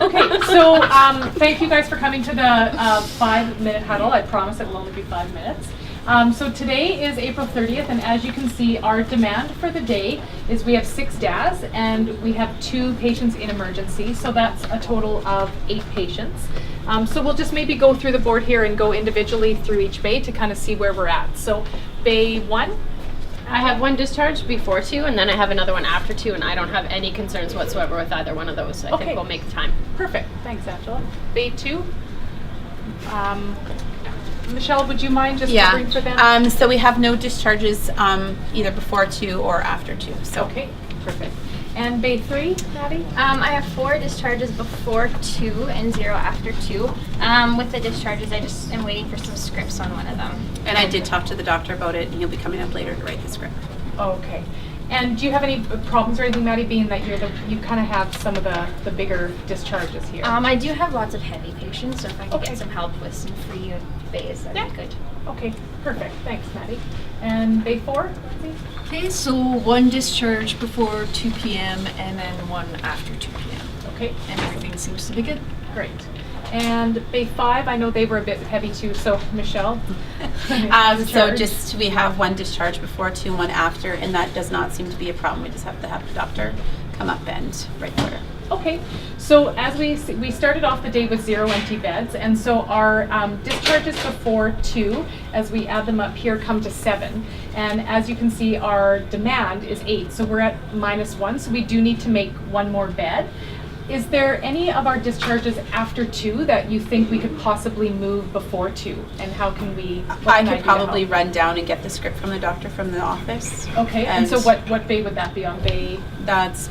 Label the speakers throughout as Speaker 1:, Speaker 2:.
Speaker 1: Okay, so thank you guys for coming to the 5-minute huddle. I promise it will only be 5 minutes. So today is April 30th, and as you can see, our demand for the day is we have 6 DAS and we have 2 patients in emergency, so that's a total of 8 patients. So we'll just maybe go through the board here and go individually through each bay to kind of see where we're at. So bay 1.
Speaker 2: I have 1 discharge before 2, and then I have another one after 2, and I don't have any concerns whatsoever with either one of those. I think we'll make time.
Speaker 1: Perfect. Thanks, Angela. Bay 2. Michelle, would you mind just covering for them?
Speaker 3: So we have no discharges either before 2 or after 2. So.
Speaker 1: Okay, perfect. And bay 3, Maddie?
Speaker 4: I have 4 discharges before 2 and 0 after 2. With the discharges, I just am waiting for some scripts on one of them.
Speaker 3: And I did talk to the doctor about it, and he'll be coming up later to write the script.
Speaker 1: Okay. And do you have any problems or anything, Maddie, being that you kind of have some of the bigger discharges here?
Speaker 4: I do have lots of heavy patients, so if I can get some help with some free bays, that'd be good.
Speaker 1: Okay, perfect. Thanks, Maddie. And bay 4?
Speaker 5: Okay, so 1 discharge before 2 p.m. and then 1 after 2 p.m.
Speaker 1: Okay.
Speaker 5: And everything seems to be good.
Speaker 1: Great. And bay 5, I know they were a bit heavy too, so Michelle?
Speaker 3: So just we have 1 discharge before 2 and 1 after, and that does not seem to be a problem. We just have to have the doctor come up and write the order.
Speaker 1: Okay, so as we started off the day with 0 empty beds, and so our discharges before 2, as we add them up here, come to 7. And as you can see, our demand is 8, so we're at -1, so we do need to make 1 more bed. Is there any of our discharges after 2 that you think we could possibly move before 2? And how can we?
Speaker 3: I could probably run down and get the script from the doctor from the office.
Speaker 1: Okay, and so what bay would that be on? Bay?
Speaker 3: That's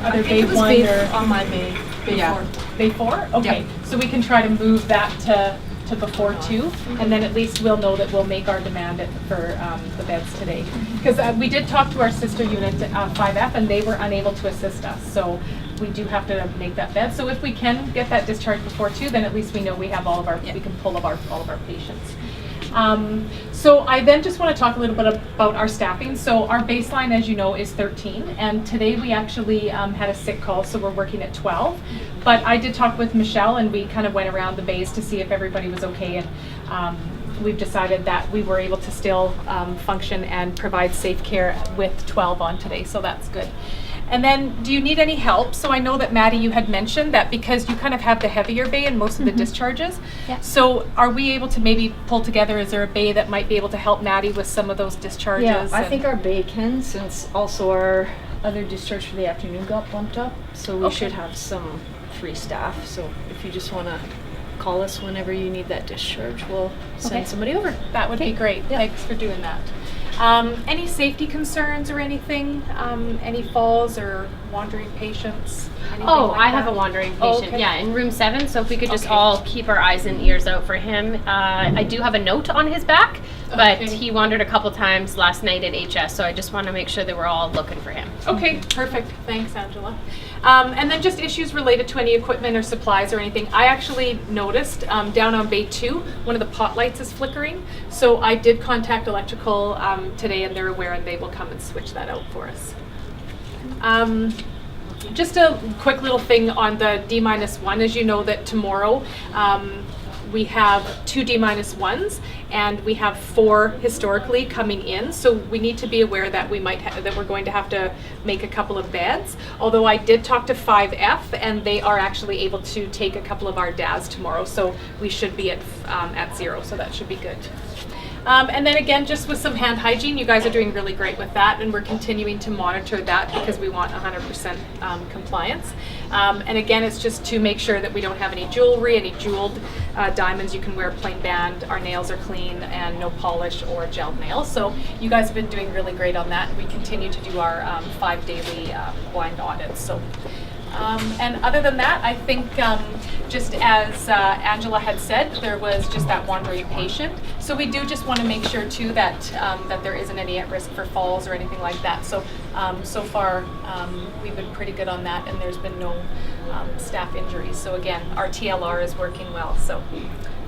Speaker 1: Other bay 1 or
Speaker 5: on my bay. Bay 4.
Speaker 1: Bay 4? Okay,
Speaker 5: Yep.
Speaker 1: so we can try to move that to before 2, and then at least we'll know that we'll make our demand for the beds today. Because we did talk to our sister unit 5F, and they were unable to assist us, so we do have to make that bed. So if we can get that discharge before 2, then at least we know we have all of our, we can pull all of our patients. So I then just want to talk a little bit about our staffing. So our baseline, as you know, is 13, and today we actually had a sick call, so we're working at 12. But I did talk with Michelle, and we kind of went around the bays to see if everybody was okay, and we've decided that we were able to still function and provide safe care with 12 on today, so that's good. And then, do you need any help? So I know that Maddie, you had mentioned that because you kind of have the heavier bay in most of the discharges.
Speaker 4: Yeah.
Speaker 1: So are we able to maybe pull together, is there a bay that might be able to help Maddie with some of those discharges?
Speaker 5: Yeah, I think our bay can, since also our other discharge for the afternoon got bumped up. So we should have some free staff. So if you just want to call us whenever you need that discharge, we'll send somebody over.
Speaker 1: That would be great. Yeah. Thanks for doing that. Any safety concerns or anything? Any falls or wandering patients?
Speaker 2: I have a wandering patient.
Speaker 1: okay.
Speaker 2: Yeah, in room 7. So if we could just all keep our eyes and ears out for him. I do have a note on his back, but he wandered a couple times last night at HS. So I just want to make sure that we're all looking for him.
Speaker 1: Okay, perfect. Thanks, Angela. And then just issues related to any equipment or supplies or anything. I actually noticed down on bay 2, one of the pot lights is flickering. So I did contact electrical today, and they're aware, and they will come and switch that out for us. Just a quick little thing on the D-1. As you know that tomorrow we have 2 D-1s, and we have 4 historically coming in. So we need to be aware that we might that we're going to have to make a couple of beds. Although I did talk to 5F, and they are actually able to take a couple of our DAS tomorrow. So we should be at 0. So that should be good. And then again, just with some hand hygiene, you guys are doing really great with that, and we're continuing to monitor that because we want 100% compliance. And again, it's just to make sure that we don't have any jewelry, any jeweled diamonds. You can wear a plain band, our nails are clean, and no polish or gel nails. So you guys have been doing really great on that, and we continue to do our 5 daily blind audits. So. And other than that, I think just as Angela had said, there was just that wandering patient. So we do just want to make sure too that that there isn't any at risk for falls or anything like that. So so far we've been pretty good on that, and there's been no staff injuries. So again, our TLR is working well. So.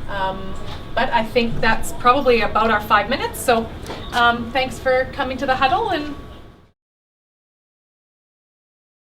Speaker 1: But I think that's probably about our 5 minutes. So thanks for coming to the huddle, and